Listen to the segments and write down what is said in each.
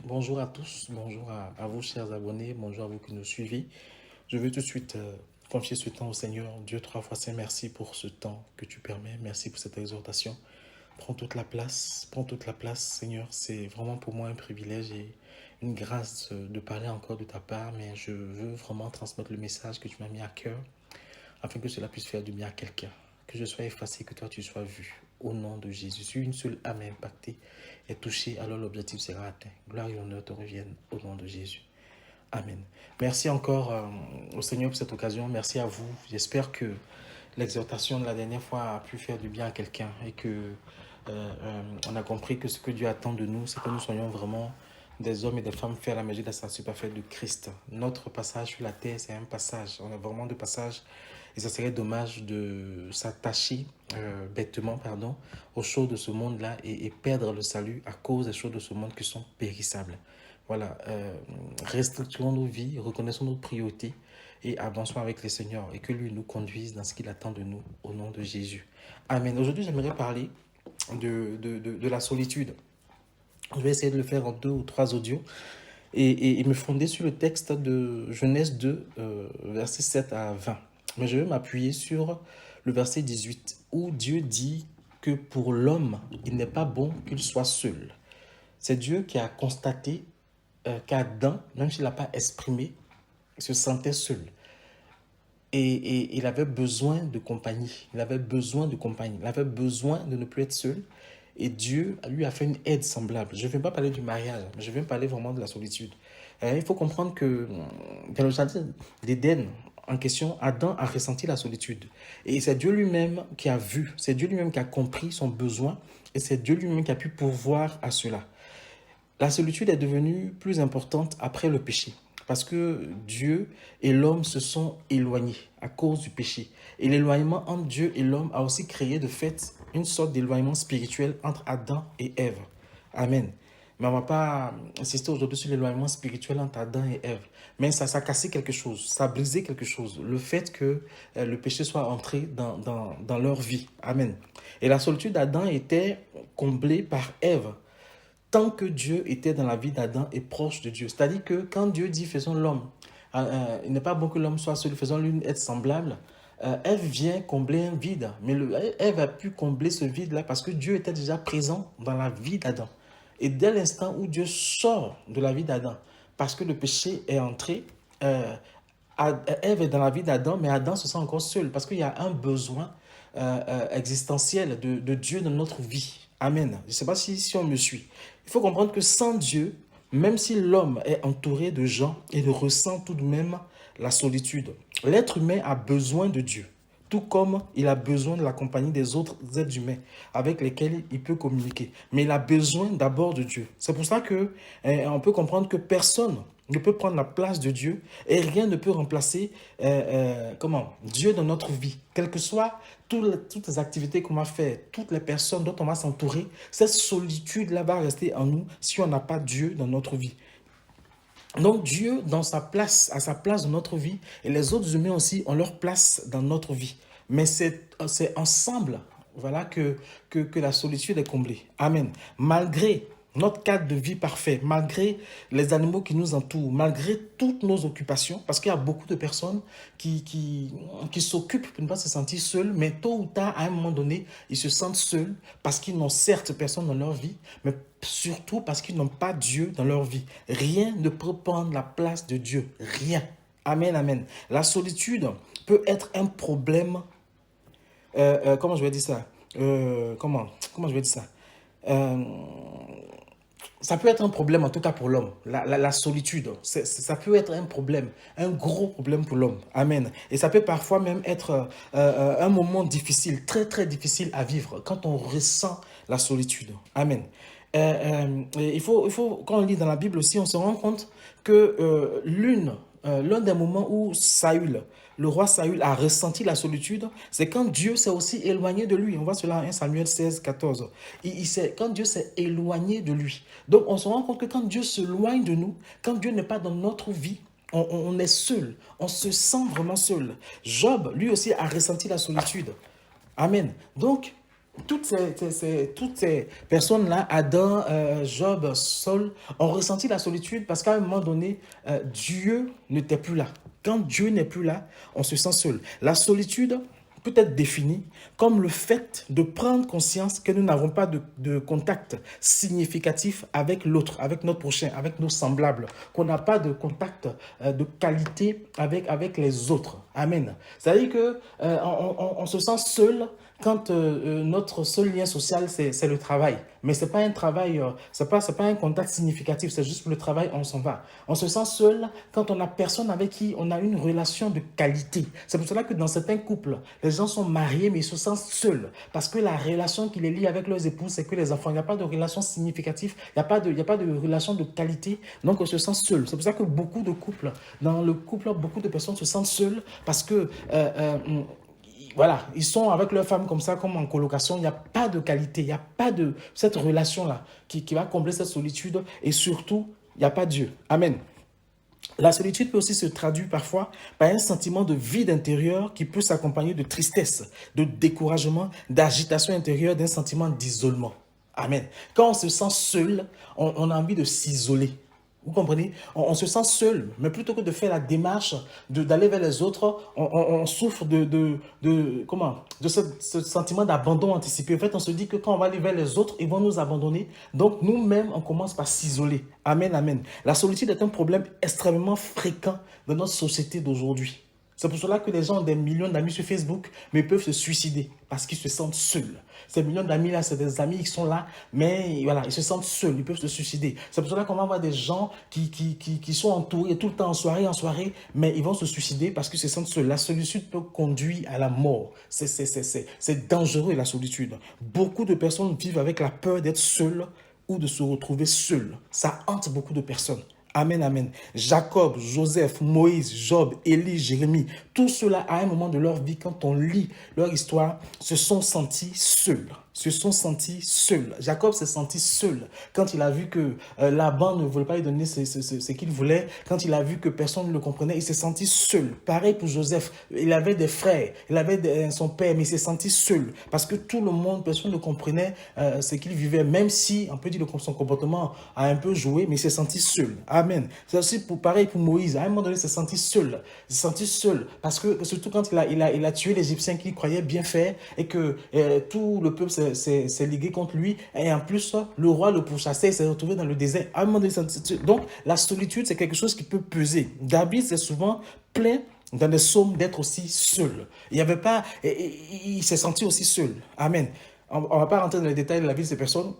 Bonjour à tous, bonjour à vous chers abonnés, bonjour à vous qui nous suivez. Je veux tout de suite confier ce temps au Seigneur. Dieu trois fois saint, merci pour ce temps que tu permets, merci pour cette exhortation. Prends toute la place Seigneur. C'est vraiment pour moi un privilège et une grâce de parler encore de ta part, mais je veux vraiment transmettre le message que tu m'as mis à cœur afin que cela puisse faire du bien à quelqu'un. Que je sois effacé, que toi tu sois vu. Au nom de Jésus. Si une seule âme est impactée et touchée, alors l'objectif sera atteint. Gloire et honneur te reviennent au nom de Jésus. Amen. Merci encore au Seigneur pour cette occasion. Merci à vous. J'espère que l'exhortation de la dernière fois a pu faire du bien à quelqu'un et que on a compris que ce que Dieu attend de nous, c'est que nous soyons vraiment des hommes et des femmes faits à la mesure de la stature parfaite de Christ. Notre passage sur la terre, c'est un passage. On a vraiment deux passages. Et ça serait dommage de s'attacher bêtement aux choses de ce monde-là et perdre le salut à cause des choses de ce monde qui sont périssables. Voilà, restructurons nos vies, reconnaissons nos priorités et avançons avec le Seigneur et que lui nous conduise dans ce qu'il attend de nous au nom de Jésus. Amen. Aujourd'hui, j'aimerais parler de la solitude. Je vais essayer de le faire en 2 ou 3 audios et me fonder sur le texte de Genèse 2, versets 7 à 20. Mais je vais m'appuyer sur le verset 18 où Dieu dit que pour l'homme, il n'est pas bon qu'il soit seul. C'est Dieu qui a constaté qu'Adam, même s'il n'a pas exprimé, se sentait seul. Et il avait besoin de compagnie. Il avait besoin de compagnie. Il avait besoin de ne plus être seul. Et Dieu lui a fait une aide semblable. Je ne vais pas parler du mariage, mais je vais parler vraiment de la solitude. Il faut comprendre que dans le jardin d'Éden, en question, Adam a ressenti la solitude. Et c'est Dieu lui-même qui a vu, c'est Dieu lui-même qui a compris son besoin, et c'est Dieu lui-même qui a pu pourvoir à cela. La solitude est devenue plus importante après le péché. Parce que Dieu et l'homme se sont éloignés à cause du péché. Et l'éloignement entre Dieu et l'homme a aussi créé de fait une sorte d'éloignement spirituel entre Adam et Ève. Amen. Mais on ne va pas insister aujourd'hui sur l'éloignement spirituel entre Adam et Ève. Mais ça a cassé quelque chose, ça a brisé quelque chose. Le fait que le péché soit entré dans leur vie. Amen. Et la solitude d'Adam était comblée par Ève tant que Dieu était dans la vie d'Adam et proche de Dieu. C'est-à-dire que quand Dieu dit faisons l'homme, il n'est pas bon que l'homme soit seul, faisons-lui une aide semblable. Ève vient combler un vide, mais Ève a pu combler ce vide-là parce que Dieu était déjà présent dans la vie d'Adam. Et dès l'instant où Dieu sort de la vie d'Adam, parce que le péché est entré, Ève est dans la vie d'Adam, mais Adam se sent encore seul parce qu'il y a un besoin existentiel de Dieu dans notre vie. Amen. Je ne sais pas si on me suit. Il faut comprendre que sans Dieu, même si l'homme est entouré de gens, il ressent tout de même la solitude. L'être humain a besoin de Dieu, tout comme il a besoin de la compagnie des autres êtres humains avec lesquels il peut communiquer. Mais il a besoin d'abord de Dieu. C'est pour ça que on peut comprendre que personne ne peut prendre la place de Dieu et rien ne peut remplacer Dieu dans notre vie. Quelles que soient toutes les activités qu'on va faire, toutes les personnes dont on va s'entourer, cette solitude-là va rester en nous si on n'a pas Dieu dans notre vie. Donc Dieu, à sa place dans notre vie, et les autres humains aussi ont leur place dans notre vie. Mais c'est ensemble, voilà, que la solitude est comblée. Amen. Malgré notre cadre de vie parfait, malgré les animaux qui nous entourent, malgré toutes nos occupations, parce qu'il y a beaucoup de personnes qui s'occupent pour ne pas se sentir seuls, mais tôt ou tard, à un moment donné, ils se sentent seuls parce qu'ils n'ont certes personne dans leur vie, mais surtout parce qu'ils n'ont pas Dieu dans leur vie. Rien ne peut prendre la place de Dieu. Rien. Amen, amen. La solitude peut être un problème. Comment je vais dire ça comment je vais dire ça Ça peut être un problème, en tout cas pour l'homme. La solitude, ça peut être un problème, un gros problème pour l'homme. Amen. Et ça peut parfois même être un moment difficile, très très difficile à vivre quand on ressent la solitude. Amen. Il faut, quand on lit dans la Bible aussi, on se rend compte que l'un des moments où le roi Saül a ressenti la solitude, c'est quand Dieu s'est aussi éloigné de lui. On voit cela en 1 Samuel 16, 14. Quand Dieu s'est éloigné de lui. Donc on se rend compte que quand Dieu s'éloigne de nous, quand Dieu n'est pas dans notre vie, on est seul, on se sent vraiment seul. Job, lui aussi, a ressenti la solitude. Amen. Donc, Toutes ces personnes-là, Adam, Job, Saul, ont ressenti la solitude parce qu'à un moment donné, Dieu n'était plus là. Quand Dieu n'est plus là, on se sent seul. La solitude peut être définie comme le fait de prendre conscience que nous n'avons pas de contact significatif avec l'autre, avec notre prochain, avec nos semblables, qu'on n'a pas de contact de qualité avec les autres. Amen. C'est-à-dire que on se sent seul quand notre seul lien social, c'est le travail. Mais ce n'est pas un travail, c'est pas un contact significatif, c'est juste le travail, on s'en va. On se sent seul quand on n'a personne avec qui on a une relation de qualité. C'est pour cela que dans certains couples, les gens sont mariés, mais ils se sentent seuls. Parce que la relation qui les lie avec leurs épouses, c'est que les enfants, il n'y a pas de relation significative, il n'y a pas de relation de qualité, donc on se sent seul. C'est pour ça que beaucoup de couples, dans le couple, beaucoup de personnes se sentent seules parce que voilà, ils sont avec leur femme comme ça, comme en colocation, il n'y a pas de qualité, il n'y a pas de cette relation-là qui va combler cette solitude et surtout, il n'y a pas Dieu. Amen. La solitude peut aussi se traduire parfois par un sentiment de vide intérieur qui peut s'accompagner de tristesse, de découragement, d'agitation intérieure, d'un sentiment d'isolement. Amen. Quand on se sent seul, on a envie de s'isoler. Vous comprenez? On se sent seul, mais plutôt que de faire la démarche d'aller vers les autres, on souffre de ce sentiment d'abandon anticipé. En fait, on se dit que quand on va aller vers les autres, ils vont nous abandonner. Donc, nous-mêmes, on commence par s'isoler. Amen, amen. La solitude est un problème extrêmement fréquent dans notre société d'aujourd'hui. C'est pour cela que les gens ont des millions d'amis sur Facebook, mais ils peuvent se suicider parce qu'ils se sentent seuls. Ces millions d'amis-là, c'est des amis qui sont là, mais voilà, ils se sentent seuls, ils peuvent se suicider. C'est pour cela qu'on va avoir des gens qui sont entourés tout le temps en soirée, mais ils vont se suicider parce qu'ils se sentent seuls. La solitude peut conduire à la mort. C'est dangereux, la solitude. Beaucoup de personnes vivent avec la peur d'être seules ou de se retrouver seules. Ça hante beaucoup de personnes. Amen, amen. Jacob, Joseph, Moïse, Job, Élie, Jérémie, tous ceux-là, à un moment de leur vie, quand on lit leur histoire, se sont sentis seuls. Se sont sentis seuls. Jacob s'est senti seul quand il a vu que Laban ne voulait pas lui donner ce qu'il voulait. Quand il a vu que personne ne le comprenait, il s'est senti seul. Pareil pour Joseph. Il avait des frères, il avait son père, mais il s'est senti seul. Parce que tout le monde, personne ne comprenait ce qu'il vivait, même si, on peut dire que son comportement a un peu joué, mais il s'est senti seul. Amen. C'est aussi pareil pour Moïse. À un moment donné, il s'est senti seul. Il s'est senti seul. Parce que, surtout quand il a tué l'Égyptien qu'il croyait bien faire et que tout le peuple s'est ligué contre lui. Et en plus, le roi le pourchassait, il s'est retrouvé dans le désert. À un moment donné, donc, la solitude, c'est quelque chose qui peut peser. David, c'est souvent plein dans des psaumes d'être aussi seul. Il s'est senti aussi seul. Amen. On ne va pas rentrer dans les détails de la vie de ces personnes,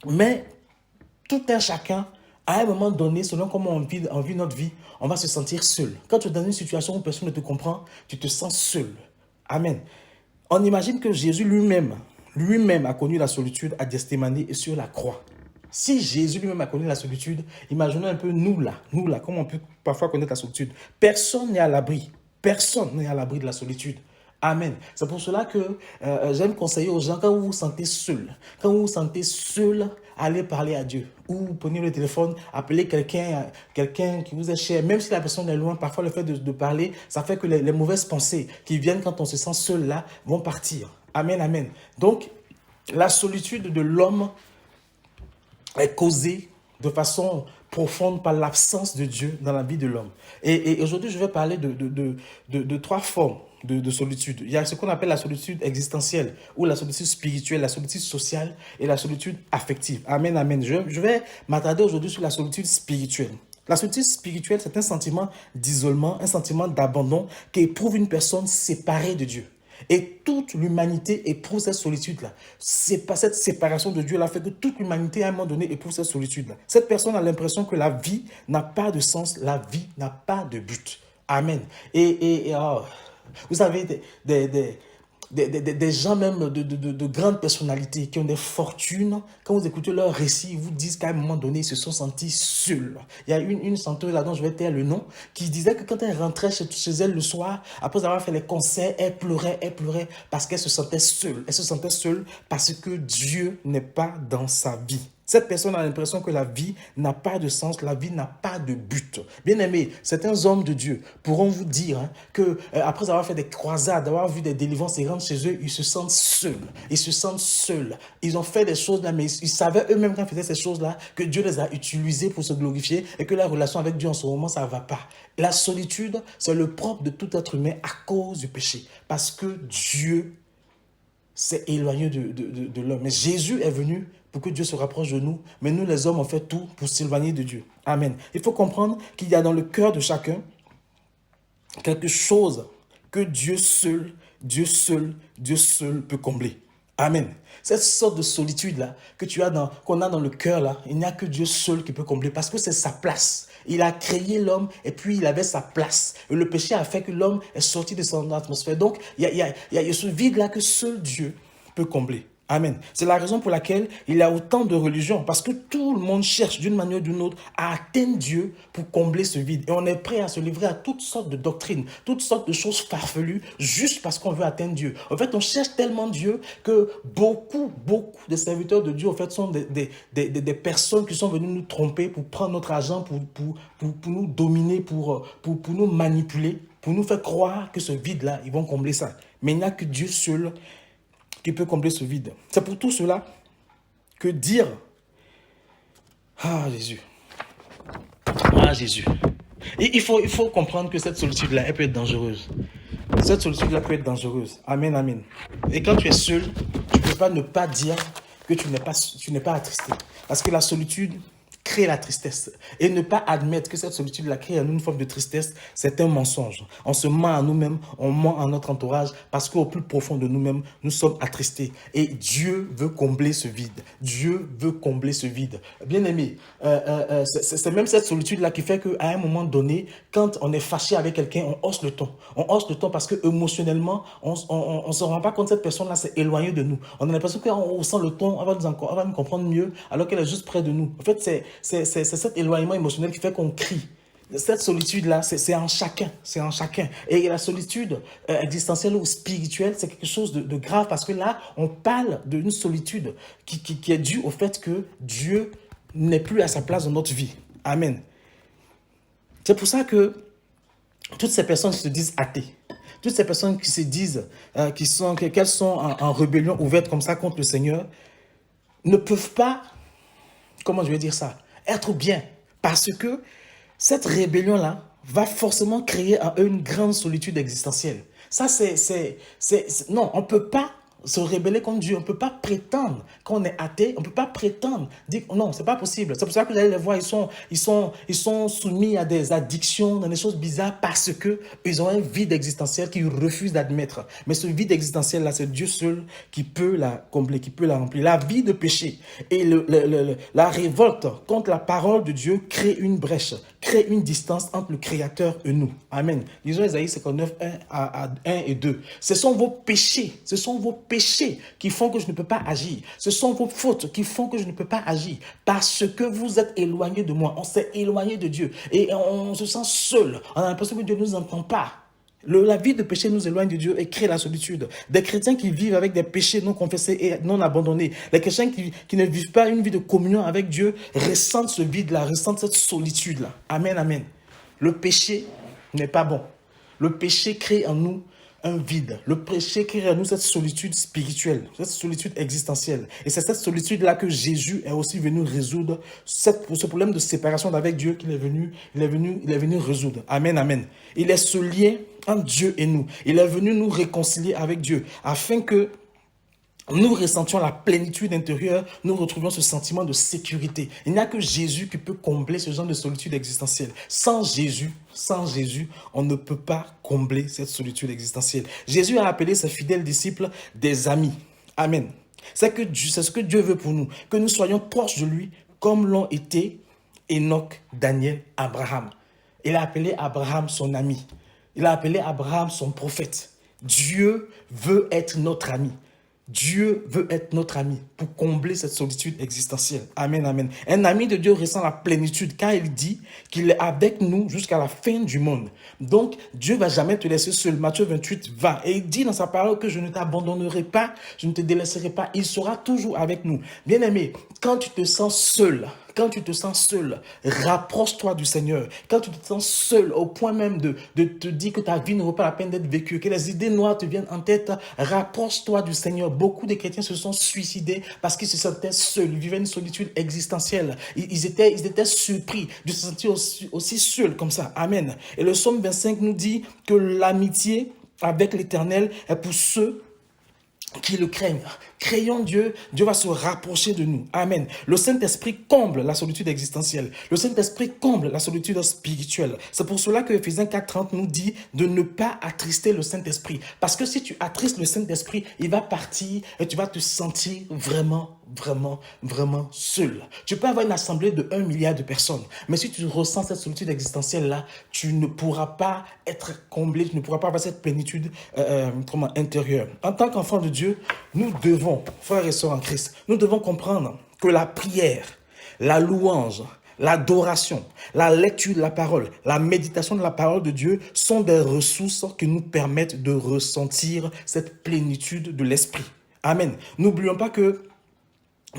mais tout un chacun, à un moment donné, selon comment on vit notre vie, on va se sentir seul. Quand tu es dans une situation où personne ne te comprend, tu te sens seul. Amen. On imagine que Jésus lui-même a connu la solitude à Gethsémani et sur la croix. Si Jésus lui-même a connu la solitude, imaginez un peu nous là, comment on peut parfois connaître la solitude. Personne n'est à l'abri. Personne n'est à l'abri de la solitude. Amen. C'est pour cela que j'aime conseiller aux gens, quand vous vous sentez seul, allez parler à Dieu. Ou prenez le téléphone, appelez quelqu'un qui vous est cher. Même si la personne est loin, parfois le fait de parler, ça fait que les mauvaises pensées qui viennent quand on se sent seul là, vont partir. Amen, amen. Donc, la solitude de l'homme est causée de façon profonde par l'absence de Dieu dans la vie de l'homme. Et aujourd'hui, je vais parler de trois formes de solitude. Il y a ce qu'on appelle la solitude existentielle, ou la solitude spirituelle, la solitude sociale et la solitude affective. Amen, amen. Je vais m'attarder aujourd'hui sur la solitude spirituelle. La solitude spirituelle, c'est un sentiment d'isolement, un sentiment d'abandon qu'éprouve une personne séparée de Dieu. Et toute l'humanité éprouve cette solitude-là. C'est pas cette séparation de Dieu-là fait que toute l'humanité, à un moment donné, éprouve cette solitude-là. Cette personne a l'impression que la vie n'a pas de sens, la vie n'a pas de but. Amen. Vous savez, des gens même de grandes personnalités qui ont des fortunes, quand vous écoutez leurs récits, ils vous disent qu'à un moment donné, ils se sont sentis seuls. Il y a une chanteuse là dont je vais taire le nom, qui disait que quand elle rentrait chez elle le soir, après avoir fait les concerts, elle pleurait parce qu'elle se sentait seule. Elle se sentait seule parce que Dieu n'est pas dans sa vie. Cette personne a l'impression que la vie n'a pas de sens, la vie n'a pas de but. Bien aimé, certains hommes de Dieu pourront vous dire que après avoir fait des croisades, avoir vu des délivrances et rentrent chez eux, ils se sentent seuls. Ils se sentent seuls. Ils ont fait des choses là, mais ils savaient eux-mêmes quand ils faisaient ces choses-là que Dieu les a utilisés pour se glorifier et que la relation avec Dieu en ce moment, ça ne va pas. La solitude, c'est le propre de tout être humain à cause du péché. Parce que Dieu s'est éloigné de l'homme. Mais Jésus est venu pour que Dieu se rapproche de nous. Mais nous, les hommes, on fait tout pour s'éloigner de Dieu. Amen. Il faut comprendre qu'il y a dans le cœur de chacun quelque chose que Dieu seul peut combler. Amen. Cette sorte de solitude-là qu'on a dans le cœur, là, il n'y a que Dieu seul qui peut combler parce que c'est sa place. Il a créé l'homme et puis il avait sa place. Et le péché a fait que l'homme est sorti de son atmosphère. Donc, il y a ce vide-là que seul Dieu peut combler. Amen. C'est la raison pour laquelle il y a autant de religions, parce que tout le monde cherche d'une manière ou d'une autre à atteindre Dieu pour combler ce vide. Et on est prêt à se livrer à toutes sortes de doctrines, toutes sortes de choses farfelues, juste parce qu'on veut atteindre Dieu. En fait, on cherche tellement Dieu que beaucoup de serviteurs de Dieu, en fait, sont des personnes qui sont venues nous tromper pour prendre notre argent, pour nous dominer, pour nous manipuler, pour nous faire croire que ce vide-là, ils vont combler ça. Mais il n'y a que Dieu seul qui peut combler ce vide. C'est pour tout cela que dire « Ah, Jésus. Ah, Jésus. » Et il faut comprendre que cette solitude-là, elle peut être dangereuse. Cette solitude-là peut être dangereuse. Amen, amen. Et quand tu es seul, tu ne peux pas ne pas dire que tu n'es pas attristé. Parce que la solitude crée la tristesse. Et ne pas admettre que cette solitude-là crée en nous une forme de tristesse, c'est un mensonge. On se ment à nous-mêmes, on ment à notre entourage, parce qu'au plus profond de nous-mêmes, nous sommes attristés. Et Dieu veut combler ce vide. Dieu veut combler ce vide. Bien aimé, c'est même cette solitude-là qui fait qu'à un moment donné, quand on est fâché avec quelqu'un, on hausse le ton. On hausse le ton parce que émotionnellement, on ne se rend pas compte que cette personne-là s'est éloignée de nous. On a l'impression qu'on haussant le ton, elle va nous comprendre mieux, alors qu'elle est juste près de nous. En fait, c'est cet éloignement émotionnel qui fait qu'on crie. Cette solitude-là, c'est en chacun. C'est en chacun. Et la solitude existentielle ou spirituelle, c'est quelque chose de grave parce que là, on parle d'une solitude qui est due au fait que Dieu n'est plus à sa place dans notre vie. Amen. C'est pour ça que toutes ces personnes qui se disent athées, toutes ces personnes qui se disent qu'elles sont en rébellion ouverte comme ça contre le Seigneur, ne peuvent pas, comment je vais dire ça, être bien. Parce que cette rébellion-là va forcément créer en eux une grande solitude existentielle. Ça, non, on ne peut pas se rebeller contre Dieu. On ne peut pas prétendre qu'on est athée. On ne peut pas prétendre dire non, c'est pas possible. C'est pour ça que vous allez les voir, ils sont soumis à des addictions, dans des choses bizarres parce que ils ont un vide existentiel qu'ils refusent d'admettre. Mais ce vide existentiel là, c'est Dieu seul qui peut la combler, qui peut la remplir. La vie de péché et la révolte contre la parole de Dieu crée une brèche, crée une distance entre le Créateur et nous. Amen. Lisons Isaïe 59, 1 et 2. Ce sont vos péchés qui font que je ne peux pas agir. Ce sont vos fautes qui font que je ne peux pas agir. Parce que vous êtes éloignés de moi. On s'est éloigné de Dieu. Et on se sent seul. On a l'impression que Dieu ne nous entend pas. La vie de péché nous éloigne de Dieu et crée la solitude. Des chrétiens qui vivent avec des péchés non confessés et non abandonnés. Les chrétiens qui ne vivent pas une vie de communion avec Dieu ressentent ce vide-là, ressentent cette solitude-là. Amen, amen. Le péché n'est pas bon. Le péché crée en nous un vide. Le péché crée en nous cette solitude spirituelle, cette solitude existentielle. Et c'est cette solitude-là que Jésus est aussi venu résoudre, ce problème de séparation d'avec Dieu qu'il est venu résoudre. Amen, amen. Il est ce lien entre Dieu et nous. Il est venu nous réconcilier avec Dieu afin que nous ressentions la plénitude intérieure, nous retrouvions ce sentiment de sécurité. Il n'y a que Jésus qui peut combler ce genre de solitude existentielle. Sans Jésus, on ne peut pas combler cette solitude existentielle. Jésus a appelé ses fidèles disciples des amis. Amen. C'est ce que Dieu veut pour nous, que nous soyons proches de lui comme l'ont été Enoch, Daniel, Abraham. Il a appelé Abraham son ami. Il a appelé Abraham son prophète. Dieu veut être notre ami. Dieu veut être notre ami pour combler cette solitude existentielle. Amen, amen. Un ami de Dieu ressent la plénitude car il dit qu'il est avec nous jusqu'à la fin du monde. Donc, Dieu ne va jamais te laisser seul. Matthieu 28 va. Et il dit dans sa parole que je ne t'abandonnerai pas, je ne te délaisserai pas. Il sera toujours avec nous. Bien-aimé, quand tu te sens seul, rapproche-toi du Seigneur. Quand tu te sens seul au point même de te dire que ta vie ne vaut pas la peine d'être vécue, que les idées noires te viennent en tête, rapproche-toi du Seigneur. Beaucoup de chrétiens se sont suicidés parce qu'ils se sentaient seuls, ils vivaient une solitude existentielle. Ils étaient surpris de se sentir aussi seuls comme ça. Amen. Et le psaume 25 nous dit que l'amitié avec l'Éternel est pour ceux qui le craignent. Craignons Dieu, Dieu va se rapprocher de nous. Amen. Le Saint-Esprit comble la solitude existentielle. Le Saint-Esprit comble la solitude spirituelle. C'est pour cela que Ephésiens 4:30 nous dit de ne pas attrister le Saint-Esprit. Parce que si tu attristes le Saint-Esprit, il va partir et tu vas te sentir vraiment seul. Tu peux avoir une assemblée de 1 milliard de personnes, mais si tu ressens cette solitude existentielle-là, tu ne pourras pas être comblé, tu ne pourras pas avoir cette plénitude intérieure. En tant qu'enfant de Dieu, nous devons, frères et sœurs en Christ, nous devons comprendre que la prière, la louange, l'adoration, la lecture de la parole, la méditation de la parole de Dieu sont des ressources qui nous permettent de ressentir cette plénitude de l'esprit. Amen. N'oublions pas que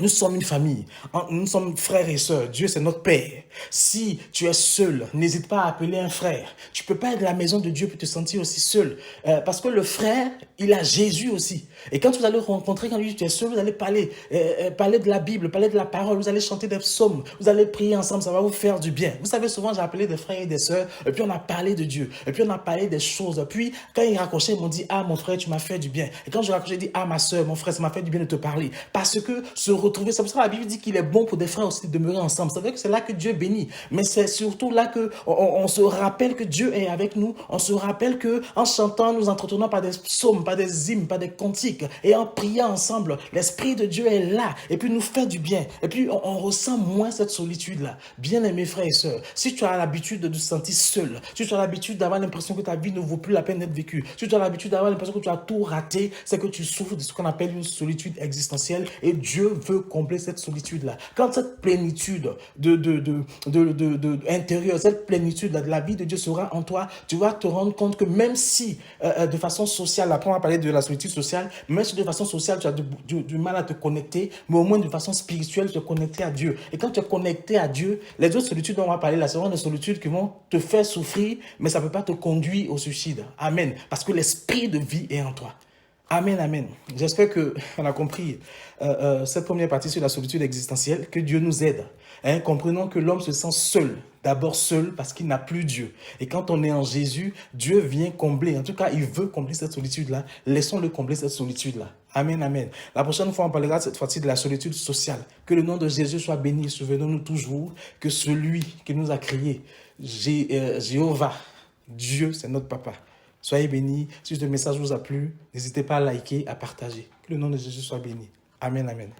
nous sommes une famille, nous sommes frères et sœurs, Dieu c'est notre Père. Si tu es seul, n'hésite pas à appeler un frère. Tu ne peux pas être à la maison de Dieu pour te sentir aussi seul. Parce que le frère, il a Jésus aussi. Et quand vous allez rencontrer, quand tu es seul, vous allez parler de la Bible, parler de la parole, vous allez chanter des psaumes, vous allez prier ensemble, ça va vous faire du bien. Vous savez, souvent j'ai appelé des frères et des sœurs, et puis on a parlé de Dieu, et puis on a parlé des choses. Puis quand ils raccrochaient, ils m'ont dit, ah mon frère, tu m'as fait du bien. Et quand je raccrochais, j'ai dit, ah ma sœur, mon frère, ça m'a fait du bien de te parler. Parce que retrouver. C'est pour ça que la Bible dit qu'il est bon pour des frères aussi de demeurer ensemble. C'est vrai que c'est là que Dieu bénit. Mais c'est surtout là qu'on se rappelle que Dieu est avec nous. On se rappelle qu'en chantant, nous entretenons par des psaumes, par des hymnes, par des cantiques. Et en priant ensemble, l'Esprit de Dieu est là. Et puis nous fait du bien. Et puis on ressent moins cette solitude-là. Bien-aimés frères et sœurs, si tu as l'habitude de te sentir seul, si tu as l'habitude d'avoir l'impression que ta vie ne vaut plus la peine d'être vécue, si tu as l'habitude d'avoir l'impression que tu as tout raté, c'est que tu souffres de ce qu'on appelle une solitude existentielle. Et Dieu veut combler cette solitude-là. Quand cette plénitude intérieure, cette plénitude de la vie de Dieu sera en toi, tu vas te rendre compte que même si de façon sociale, après on va parler de la solitude sociale, même si de façon sociale tu as du mal à te connecter, mais au moins de façon spirituelle, tu es connecté à Dieu. Et quand tu es connecté à Dieu, les autres solitudes dont on va parler là, ce sont des solitudes qui vont te faire souffrir, mais ça ne peut pas te conduire au suicide. Amen. Parce que l'esprit de vie est en toi. Amen, amen. J'espère qu'on a compris cette première partie sur la solitude existentielle, que Dieu nous aide. Comprenons que l'homme se sent seul, d'abord seul parce qu'il n'a plus Dieu. Et quand on est en Jésus, Dieu vient combler, en tout cas il veut combler cette solitude-là. Laissons-le combler cette solitude-là. Amen, amen. La prochaine fois, on parlera cette fois-ci de la solitude sociale. Que le nom de Jésus soit béni. Souvenons-nous toujours que celui qui nous a créés, Jéhovah, Dieu, c'est notre papa. Soyez bénis. Si ce message vous a plu, n'hésitez pas à liker, à partager. Que le nom de Jésus soit béni. Amen, amen.